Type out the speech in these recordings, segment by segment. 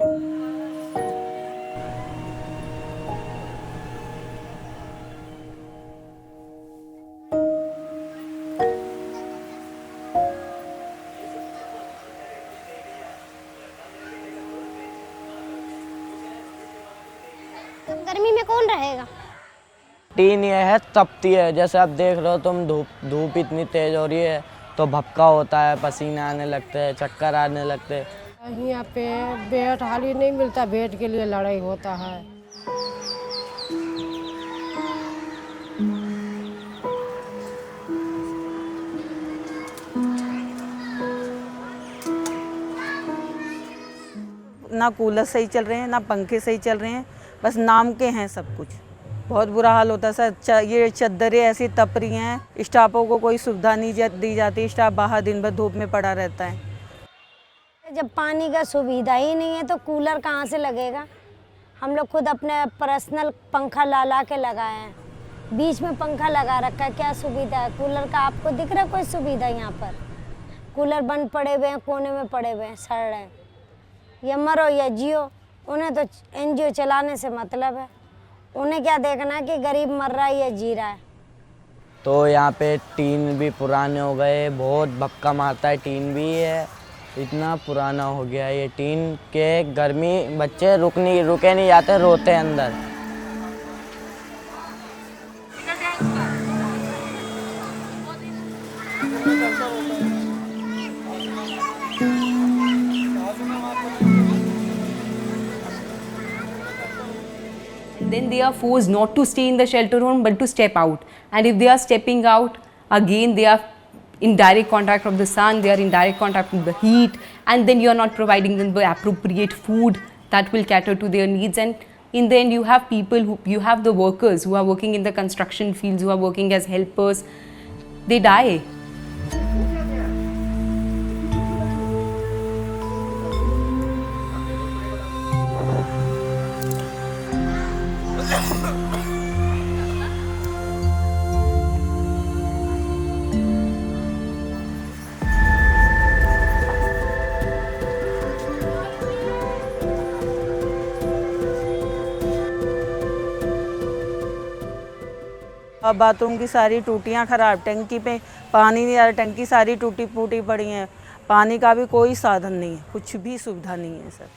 गर्मी में कौन रहेगा? टीन ये है तपती है, जैसे आप देख रहे हो तुम, धूप इतनी तेज हो रही है तो भपका होता है, पसीने आने लगते हैं, चक्कर आने लगते हैं। यहाँ पे बेड हाल ही नहीं मिलता, बेड के लिए लड़ाई होता है। ना कूलर सही चल रहे हैं, ना पंखे सही चल रहे हैं, बस नाम के हैं सब कुछ। बहुत बुरा हाल होता है सर। ये चद्दरें ऐसी तप रही हैं, स्टाफों को कोई सुविधा नहीं दी जाती। स्टाफ बाहर दिन भर धूप में पड़ा रहता है। जब पानी का सुविधा ही नहीं है तो कूलर कहाँ से लगेगा? हम लोग खुद अपने पर्सनल पंखा ला के लगाए हैं, बीच में पंखा लगा रखा है। क्या सुविधा है कूलर का? आपको दिख रहा है कोई सुविधा? यहाँ पर कूलर बंद पड़े हुए हैं, कोने में पड़े हुए हैं, सड़ रहे हैं। या मरो या जियो, उन्हें तो एनजीओ चलाने से मतलब है। उन्हें क्या देखना है कि गरीब मर रहा है या जी रहा है। तो यहाँ पे टीन भी पुराने हो गए, बहुत भपका मारता है, टीन भी है, इतना पुराना हो गया ये टीन के गर्मी बच्चे रुके नहीं जाते, रोते हैं अंदर। Then they are forced not to stay in the shelter home but to step out, and if they are stepping out, again they are in direct contact of the sun, they are in direct contact with the heat, and then you are not providing them the appropriate food that will cater to their needs. And in the end you have you have the workers who are working in the construction fields, who are working as helpers, they die. अब bathroom की सारी टूटियां खराब, टंकी पे पानी नहीं आ रहा, टंकी सारी टूटी फूटी पड़ी हैं। पानी का भी कोई साधन नहीं है, कुछ भी सुविधा नहीं है सर।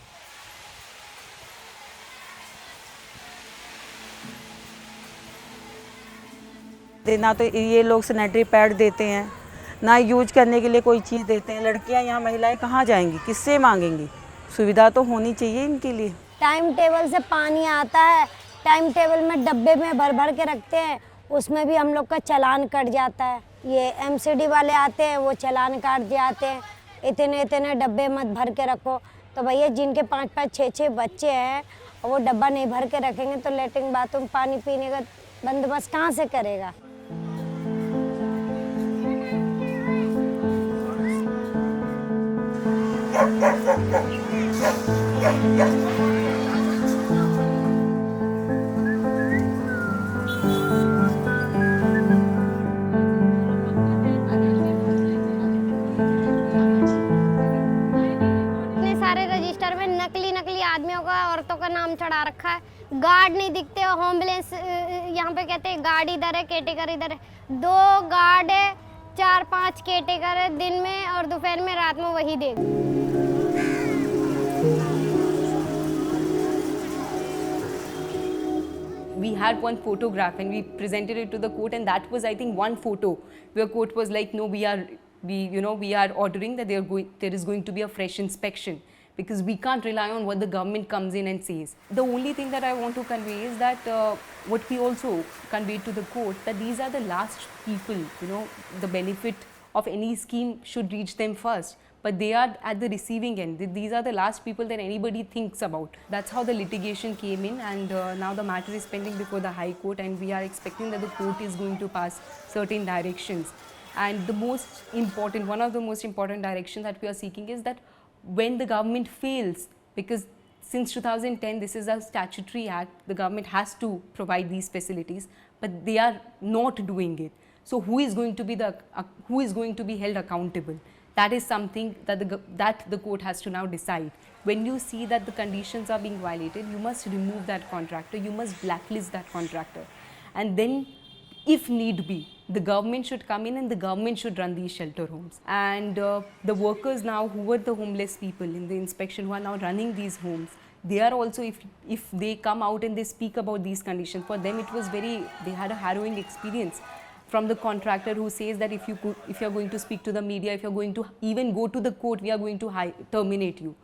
ना तो ये लोग सैनिटरी पैड देते हैं, ना यूज करने के लिए कोई चीज़ देते हैं। लड़कियां यहाँ महिलाएं कहाँ जाएंगी, किससे मांगेंगी? सुविधा तो होनी चाहिए इनके लिए। टाइम टेबल से पानी आता है, टाइम टेबल में डब्बे में भर के रखते हैं, उसमें भी हम लोग का चालान कट जाता है। ये एमसीडी वाले आते हैं, वो चालान काट जाते हैं, इतने डब्बे मत भर के रखो। तो भैया जिनके 5-5, 6-6 बच्चे हैं और वो डब्बा नहीं भर के रखेंगे तो लेटरिन बाथरूम पानी पीने का बंदोबस्त कहाँ से करेगा? नकली आदमियों का, औरतों का नाम चढ़ा रखा है। गार्ड नहीं दिखते, एम्बुलेंस यहाँ पे कहते हैं गार्ड इधर है, केटेकर इधर है। 2 गार्ड है, 4-5 केटेकर है, दिन में और दोपहर में, रात में वही देख। We had one photograph and we presented it to the court, and that was, I think, one photo where court was like, no, we are ordering that there is going to be a fresh inspection, because we can't rely on what the government comes in and says. The only thing that I want to convey is that what we also conveyed to the court, that these are the last people, the benefit of any scheme should reach them first. But they are at the receiving end. These are the last people that anybody thinks about. That's how the litigation came in, and now the matter is pending before the High Court, and we are expecting that the court is going to pass certain directions. And one of the most important directions that we are seeking is that when the government fails, because since 2010 this is a statutory act, the government has to provide these facilities, but they are not doing it. So who is going to be held accountable? That is something that the court has to now decide. when you see that the conditions are being violated, you must remove that contractor, you must blacklist that contractor. And then, if need be, the government should come in and the government should run these shelter homes. And the workers now who were the homeless people in the inspection who are now running these homes, they are also, if they come out and they speak about these conditions, for them it was they had a harrowing experience from the contractor who says that if you're going to speak to the media, if you're going to even go to the court, we are going to terminate you.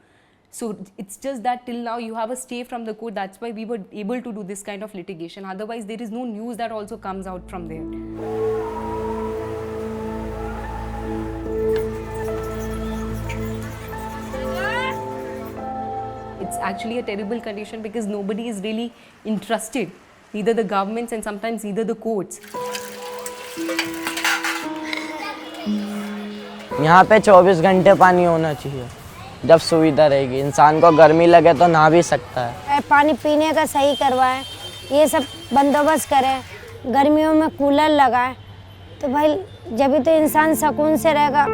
So it's just that till now you have a stay from the court. That's why we were able to do this kind of litigation. Otherwise, there is no news that also comes out from there. It's actually a terrible condition because nobody is really entrusted, neither the governments and sometimes neither the courts. यहाँ पे 24 घंटे पानी होना चाहिए, जब सुविधा रहेगी इंसान को गर्मी लगे तो नहा भी सकता है। पानी पीने का सही करवाएं, ये सब बंदोबस्त करें, गर्मियों में कूलर लगाएं, तो भाई जब भी तो इंसान सुकून से रहेगा।